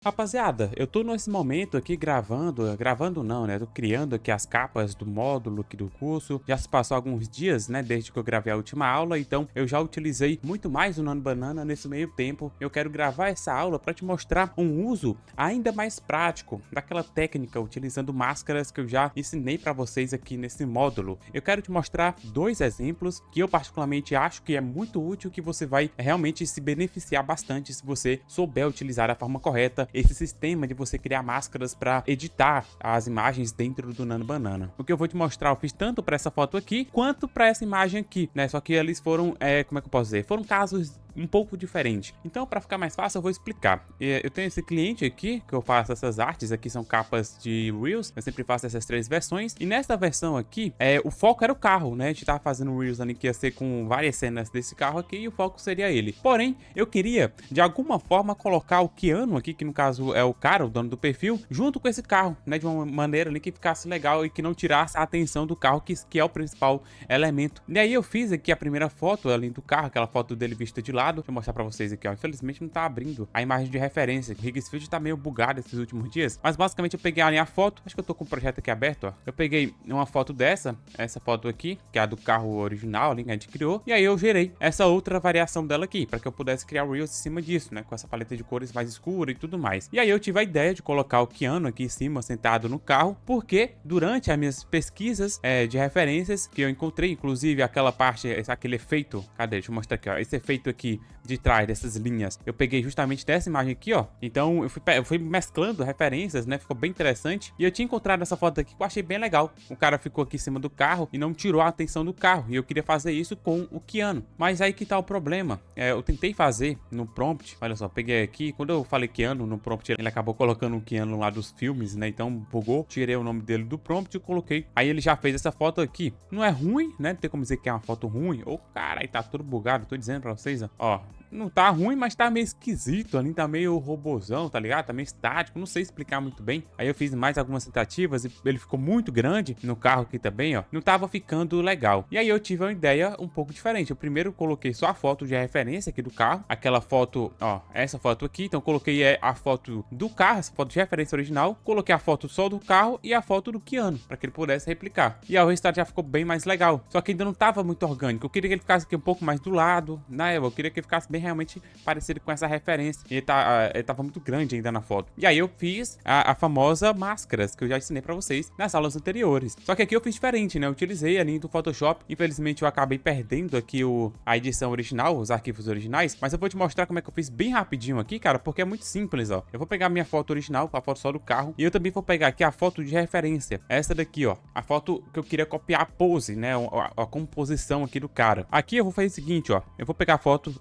Rapaziada, eu tô nesse momento aqui gravando não, né? Tô criando aqui as capas do módulo aqui do curso. Já se passou alguns dias, né? Desde que eu gravei a última aula, então eu já utilizei muito mais o Nano Banana nesse meio tempo. Eu quero gravar essa aula para te mostrar um uso ainda mais prático daquela técnica utilizando máscaras que eu já ensinei para vocês aqui nesse módulo. Eu quero te mostrar dois exemplos que eu particularmente acho que é muito útil, que você vai realmente se beneficiar bastante se você souber utilizar da forma correta esse sistema de você criar máscaras para editar as imagens dentro do Nano Banana. O que eu vou te mostrar, eu fiz tanto para essa foto aqui quanto para essa imagem aqui, né? Só que eles foram, como é que eu posso dizer? Foram casos um pouco diferente. Então, para ficar mais fácil, eu vou explicar. Eu tenho esse cliente aqui que eu faço essas artes. Aqui são capas de Reels. Eu sempre faço essas três versões. E nessa versão aqui, o foco era o carro, né? A gente tava fazendo Reels ali que ia ser com várias cenas desse carro aqui e o foco seria ele. Porém, eu queria de alguma forma colocar o Keanu aqui, que no caso é o cara, o dono do perfil, junto com esse carro, né? De uma maneira ali que ficasse legal e que não tirasse a atenção do carro, que é o principal elemento. E aí eu fiz aqui a primeira foto ali do carro, aquela foto dele vista de lado. Deixa eu mostrar pra vocês aqui, ó. Infelizmente não tá abrindo a imagem de referência. O Higgsfield tá meio bugado esses últimos dias. Mas basicamente eu peguei ali a foto. Acho que eu tô com o projeto aqui aberto, ó. Eu peguei uma foto essa foto aqui, que é a do carro original ali que a gente criou. E aí eu gerei essa outra variação dela aqui, pra que eu pudesse criar o Reels em cima disso, né? Com essa paleta de cores mais escura e tudo mais. E aí eu tive a ideia de colocar o Keanu aqui em cima, sentado no carro, porque durante as minhas pesquisas de referências que eu encontrei, inclusive aquela parte, aquele efeito, cadê? Deixa eu mostrar aqui, ó. Esse efeito aqui de trás dessas linhas, eu peguei justamente dessa imagem aqui, ó. Então eu fui mesclando referências, né? Ficou bem interessante. E eu tinha encontrado essa foto aqui que eu achei bem legal. O cara ficou aqui em cima do carro e não tirou a atenção do carro. E eu queria fazer isso com o Keanu. Mas aí que tá o problema. Eu tentei fazer no prompt. Olha só, peguei aqui. Quando eu falei Keanu no prompt, ele acabou colocando o Keanu lá dos filmes, né? Então bugou. Tirei o nome dele do prompt e coloquei. Aí ele já fez essa foto aqui. Não é ruim, né? Não tem como dizer que é uma foto ruim. Ô, cara, aí tá tudo bugado. Tô dizendo pra vocês, ó. Não tá ruim, mas tá meio esquisito ali, tá meio robozão, tá ligado? Tá meio estático, não sei explicar muito bem. Aí eu fiz mais algumas tentativas e ele ficou muito grande no carro aqui também, ó. Não tava ficando legal. E aí eu tive uma ideia um pouco diferente. Eu primeiro coloquei só a foto de referência aqui do carro. Aquela foto, ó, essa foto aqui. Então eu coloquei a foto do carro, essa foto de referência original. Coloquei a foto só do carro e a foto do Keanu, pra que ele pudesse replicar. E aí o resultado já ficou bem mais legal. Só que ainda não tava muito orgânico. Eu queria que ele ficasse aqui um pouco mais do lado, né? Eu queria que ele ficasse bem realmente parecido com essa referência. E ele tava muito grande ainda na foto. E aí eu fiz a famosa máscaras, que eu já ensinei pra vocês nas aulas anteriores. Só que aqui eu fiz diferente, né? Eu utilizei ali do Photoshop. Infelizmente eu acabei perdendo aqui a edição original, os arquivos originais. Mas eu vou te mostrar como é que eu fiz bem rapidinho aqui, cara, porque é muito simples, ó. Eu vou pegar a minha foto original, a foto só do carro. E eu também vou pegar aqui a foto de referência. Essa daqui, ó. A foto que eu queria copiar a pose, né? A composição aqui do cara. Aqui eu vou fazer o seguinte, ó. Eu vou pegar a foto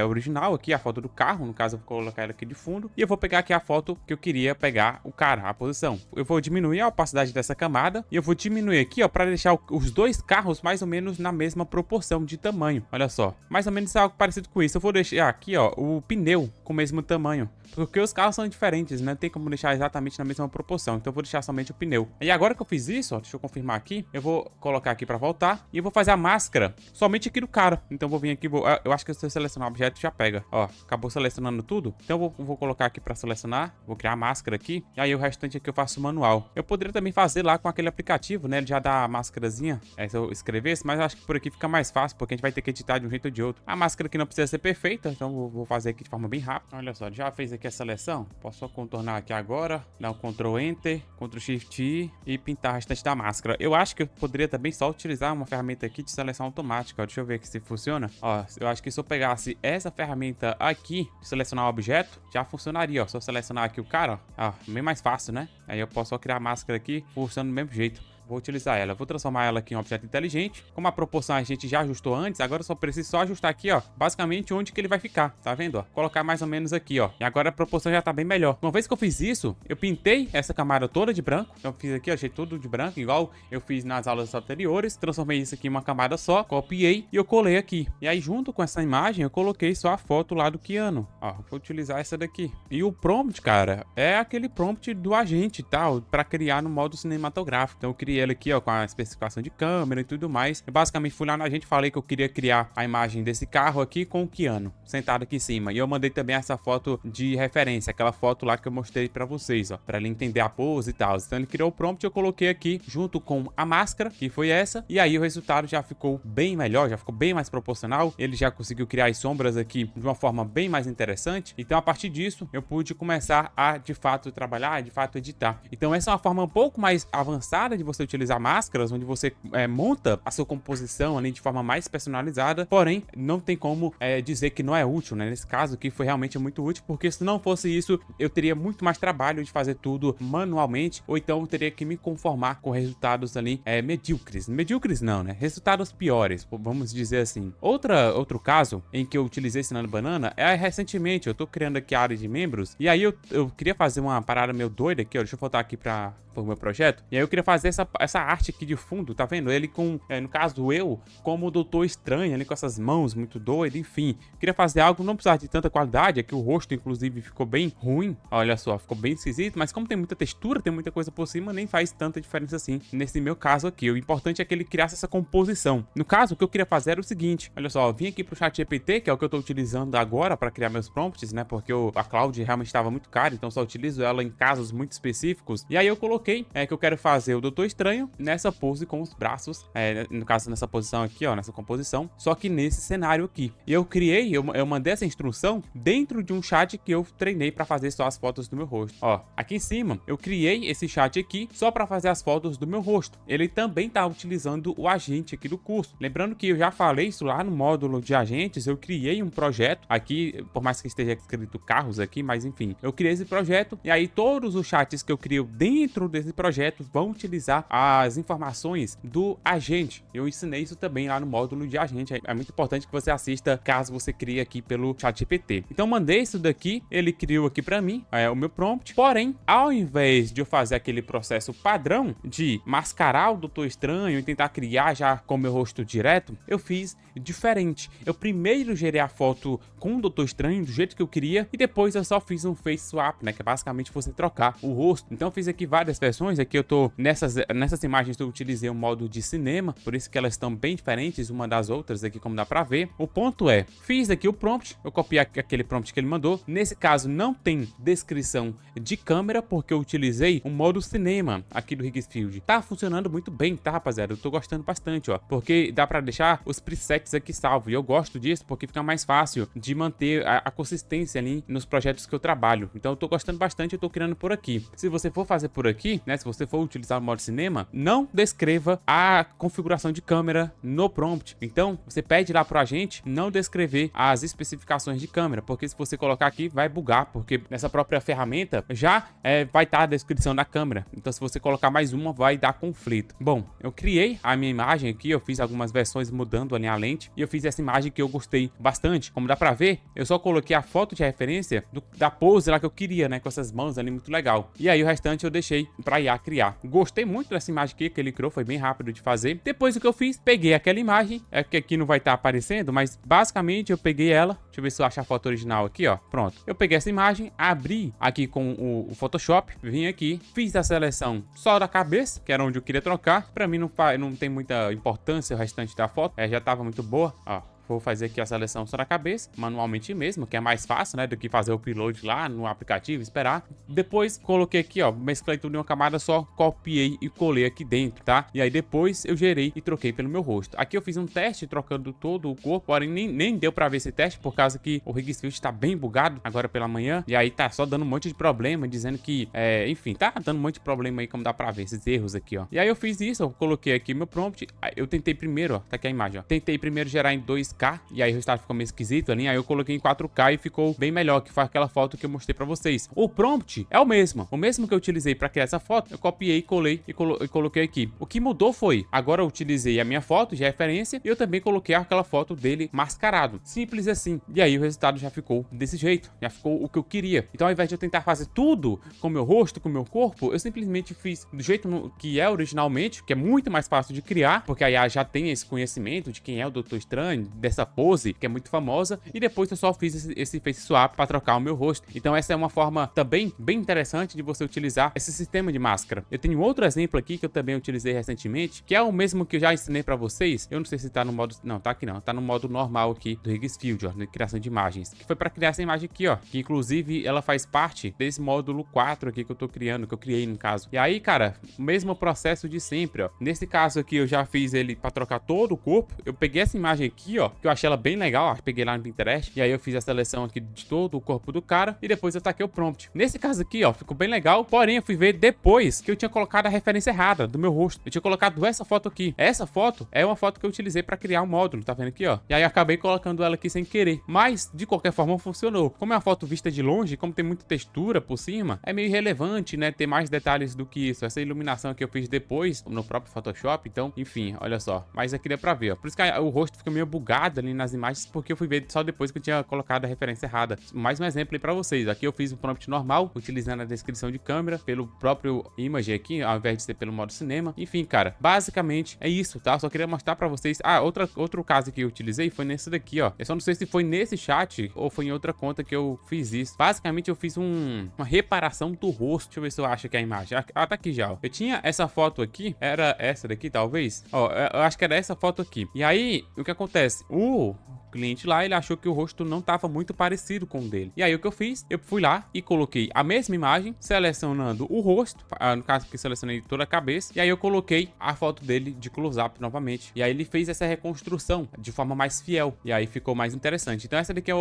original aqui, a foto do carro, no caso eu vou colocar ela aqui de fundo, e eu vou pegar aqui a foto que eu queria pegar o cara, a posição. Eu vou diminuir a opacidade dessa camada, e eu vou diminuir aqui, ó, para deixar os dois carros mais ou menos na mesma proporção de tamanho. Olha só, mais ou menos algo parecido com isso. Eu vou deixar aqui, ó, o pneu com o mesmo tamanho, porque os carros são diferentes, né? Não tem como deixar exatamente na mesma proporção, então eu vou deixar somente o pneu. E agora que eu fiz isso, ó, deixa eu confirmar aqui, eu vou colocar aqui para voltar, e eu vou fazer a máscara somente aqui do cara. Então eu vou vir aqui, eu acho que se eu selecionar o objeto já pega, ó, acabou selecionando tudo. Então eu vou colocar aqui para selecionar, vou criar a máscara aqui, e aí o restante aqui eu faço manual. Eu poderia também fazer lá com aquele aplicativo, né? Ele já dá a máscarazinha, se eu escrevesse, mas eu acho que por aqui fica mais fácil, porque a gente vai ter que editar de um jeito ou de outro. A máscara aqui não precisa ser perfeita, então eu vou fazer aqui de forma bem rápida. Olha só, já fez aqui a seleção, posso só contornar aqui agora, dar um Ctrl Enter, Ctrl Shift I e pintar o restante da máscara. Eu acho que eu poderia também só utilizar uma ferramenta aqui de seleção automática, ó. Deixa eu ver aqui se funciona. Ó, eu acho que se eu pegasse essa ferramenta aqui de selecionar o objeto, já funcionaria, ó. Se eu selecionar aqui o cara, ó, bem mais fácil, né? Aí eu posso só criar a máscara aqui, funciona do mesmo jeito. Vou utilizar ela, vou transformar ela aqui em um objeto inteligente. Como a proporção a gente já ajustou antes, agora eu só preciso só ajustar aqui, ó, basicamente onde que ele vai ficar, tá vendo, ó? Colocar mais ou menos aqui, ó. E agora a proporção já tá bem melhor. Uma vez que eu fiz isso, eu pintei essa camada toda de branco. Então eu fiz aqui, ó, achei tudo de branco, igual eu fiz nas aulas anteriores. Transformei isso aqui em uma camada só, copiei e eu colei aqui. E aí junto com essa imagem eu coloquei só a foto lá do Keanu. Ó, vou utilizar essa daqui. E o prompt, cara, é aquele prompt do agente, tal, pra criar no modo cinematográfico. Então eu criei abri ele aqui, ó, com a especificação de câmera e tudo mais. Eu basicamente fui lá na gente, falei que eu queria criar a imagem desse carro aqui com o Keanu sentado aqui em cima. E eu mandei também essa foto de referência, aquela foto lá que eu mostrei pra vocês, ó, pra ele entender a pose e tal. Então ele criou o prompt, eu coloquei aqui junto com a máscara, que foi essa, e aí o resultado já ficou bem melhor, já ficou bem mais proporcional. Ele já conseguiu criar as sombras aqui de uma forma bem mais interessante. Então a partir disso, eu pude começar a, de fato, trabalhar, de fato, editar. Então essa é uma forma um pouco mais avançada de você utilizar máscaras, onde você monta a sua composição ali de forma mais personalizada, porém, não tem como dizer que não é útil, né? Nesse caso aqui foi realmente muito útil, porque se não fosse isso, eu teria muito mais trabalho de fazer tudo manualmente, ou então eu teria que me conformar com resultados ali medíocres. Medíocres não, né? Resultados piores, vamos dizer assim. Outro caso em que eu utilizei esse Nano Banana é recentemente, eu tô criando aqui a área de membros, e aí eu queria fazer uma parada meio doida aqui, ó, deixa eu voltar aqui para o meu projeto, e aí eu queria fazer essa arte aqui de fundo, tá vendo? Ele com, no caso eu, como o Doutor Estranho, ali com essas mãos muito doidas, enfim. Queria fazer algo, não precisar de tanta qualidade, aqui o rosto inclusive ficou bem ruim, olha só, ficou bem esquisito, mas como tem muita textura, tem muita coisa por cima, nem faz tanta diferença assim, nesse meu caso aqui. O importante é que ele criasse essa composição. No caso, o que eu queria fazer era o seguinte, olha só, eu vim aqui pro ChatGPT, que é o que eu tô utilizando agora para criar meus prompts, né, porque a Cloud realmente estava muito cara, então só utilizo ela em casos muito específicos, e aí eu coloquei que eu quero fazer o Doutor Estranho nessa pose com os braços, no caso nessa posição aqui, ó, nessa composição, só que nesse cenário aqui. E eu criei, eu mandei essa instrução dentro de um chat que eu treinei para fazer só as fotos do meu rosto. Ó, aqui em cima, eu criei esse chat aqui só para fazer as fotos do meu rosto. Ele também tá utilizando o agente aqui do curso. Lembrando que eu já falei isso lá no módulo de agentes, eu criei um projeto aqui, por mais que esteja escrito carros aqui, mas enfim, eu criei esse projeto e aí todos os chats que eu crio dentro desse projeto vão utilizar as informações do agente. Eu ensinei isso também lá no módulo de agente. É muito importante que você assista caso você crie aqui pelo ChatGPT. Então mandei isso daqui, ele criou aqui para mim, o meu prompt. Porém, ao invés de eu fazer aquele processo padrão de mascarar o Doutor Estranho e tentar criar já com o meu rosto direto, eu fiz diferente. Eu primeiro gerei a foto com o Doutor Estranho do jeito que eu queria e depois eu só fiz um face swap, né, que é basicamente você trocar o rosto. Então eu fiz aqui várias versões, aqui eu tô nessas imagens eu utilizei o modo de cinema, por isso que elas estão bem diferentes uma das outras aqui, como dá pra ver. O ponto é, fiz aqui o prompt, eu copiei aquele prompt que ele mandou. Nesse caso não tem descrição de câmera, porque eu utilizei o modo cinema aqui do Higgsfield. Tá funcionando muito bem, tá, rapaziada? Eu tô gostando bastante, ó, porque dá pra deixar os presets aqui salvos, e eu gosto disso porque fica mais fácil de manter a consistência ali nos projetos que eu trabalho. Então eu tô gostando bastante, eu tô criando por aqui. Se você for fazer por aqui, né, se você for utilizar o modo cinema, não descreva a configuração de câmera no prompt. Então você pede lá pro agente não descrever as especificações de câmera, porque se você colocar aqui vai bugar, porque nessa própria ferramenta já vai estar a descrição da câmera. Então se você colocar mais uma vai dar conflito. Bom, eu criei a minha imagem aqui, eu fiz algumas versões mudando ali a lente e eu fiz essa imagem que eu gostei bastante. Como dá pra ver, eu só coloquei a foto de referência da pose lá que eu queria, né, com essas mãos ali, muito legal. E aí o restante eu deixei pra IA criar. Gostei muito dessa imagem aqui que ele criou, foi bem rápido de fazer. Depois o que eu fiz, peguei aquela imagem, que aqui não vai estar aparecendo, mas basicamente eu peguei ela, deixa eu ver se eu acho a foto original aqui, ó, pronto. Eu peguei essa imagem, abri aqui com o Photoshop, vim aqui, fiz a seleção só da cabeça, que era onde eu queria trocar. Pra mim não tem muita importância o restante da foto, já tava muito boa, ó. Vou fazer aqui a seleção só da cabeça, manualmente mesmo, que é mais fácil, né, do que fazer o upload lá no aplicativo, esperar. Depois coloquei aqui, ó, mesclei tudo em uma camada só, copiei e colei aqui dentro, tá? E aí depois eu gerei e troquei pelo meu rosto. Aqui eu fiz um teste trocando todo o corpo, porém nem deu pra ver esse teste, por causa que o Higgsfield tá bem bugado agora pela manhã, e aí tá só dando um monte de problema, dizendo que, enfim, tá dando um monte de problema aí, como dá pra ver, esses erros aqui, ó. E aí eu fiz isso, eu coloquei aqui meu prompt, eu tentei primeiro, ó, tá aqui a imagem, ó. Tentei primeiro gerar em 2K, e aí o resultado ficou meio esquisito ali, aí eu coloquei em 4K e ficou bem melhor, que foi aquela foto que eu mostrei pra vocês. O prompt é o mesmo que eu utilizei pra criar essa foto, eu copiei, colei e coloquei aqui. O que mudou foi, agora eu utilizei a minha foto de referência e eu também coloquei aquela foto dele mascarado. Simples assim. E aí o resultado já ficou desse jeito, já ficou o que eu queria. Então ao invés de eu tentar fazer tudo com o meu rosto, com o meu corpo, eu simplesmente fiz do jeito que é originalmente, que é muito mais fácil de criar, porque a IA já tem esse conhecimento de quem é o Doutor Estranho, dessa pose, que é muito famosa, e depois eu só fiz esse face swap para trocar o meu rosto. Então essa é uma forma também bem interessante de você utilizar esse sistema de máscara. Eu tenho outro exemplo aqui que eu também utilizei recentemente, que é o mesmo que eu já ensinei para vocês. Eu não sei se tá no modo... Não, tá aqui não. Tá no modo normal aqui do Higgsfield, ó, de criação de imagens. Que foi para criar essa imagem aqui, ó. Que inclusive ela faz parte desse módulo 4 aqui que eu tô criando, que eu criei no caso. E aí, cara, o mesmo processo de sempre, ó. Nesse caso aqui eu já fiz ele para trocar todo o corpo. Eu peguei essa imagem aqui, ó, que eu achei ela bem legal, ó. Peguei lá no Pinterest. E aí eu fiz a seleção aqui de todo o corpo do cara e depois eu taquei o prompt. Nesse caso aqui, ó, ficou bem legal. Porém, eu fui ver depois que eu tinha colocado a referência errada do meu rosto. Eu tinha colocado essa foto aqui. Essa foto é uma foto que eu utilizei para criar um módulo, tá vendo aqui, ó? E aí eu acabei colocando ela aqui sem querer. Mas, de qualquer forma, funcionou. Como é uma foto vista de longe, como tem muita textura por cima, é meio irrelevante, né? Ter mais detalhes do que isso. Essa iluminação que eu fiz depois, no próprio Photoshop. Então, enfim, olha só. Mas aqui dá pra ver, ó. Por isso que o rosto fica meio bugado ali nas imagens, porque eu fui ver só depois que eu tinha colocado a referência errada. Mais um exemplo aí pra vocês. Aqui eu fiz o prompt normal, utilizando a descrição de câmera, pelo próprio image aqui, ao invés de ser pelo modo cinema. Enfim, cara, basicamente é isso, tá? Só queria mostrar pra vocês. Ah, outro caso que eu utilizei foi nesse daqui, ó. Eu só não sei se foi nesse chat ou foi em outra conta que eu fiz isso. Basicamente eu fiz uma reparação do rosto. Deixa eu ver se eu acho que é a imagem. Ah, tá aqui já, ó. Eu tinha essa foto aqui, era essa daqui talvez. Ó, eu acho que era essa foto aqui. E aí, o que acontece? O cliente lá, ele achou que o rosto não tava muito parecido com o dele. E aí o que eu fiz? Eu fui lá e coloquei a mesma imagem, selecionando o rosto, no caso que selecionei toda a cabeça, e aí eu coloquei a foto dele de close-up novamente. E aí ele fez essa reconstrução de forma mais fiel, e aí ficou mais interessante. Então essa daqui é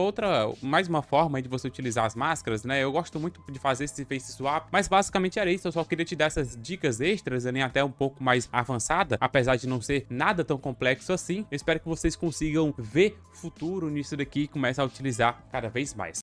mais uma forma de você utilizar as máscaras, né? Eu gosto muito de fazer esse face swap, mas basicamente era isso. Eu só queria te dar essas dicas extras, nem até um pouco mais avançada, apesar de não ser nada tão complexo assim. Eu espero que vocês consigam ver futuro nisso daqui e comece a utilizar cada vez mais.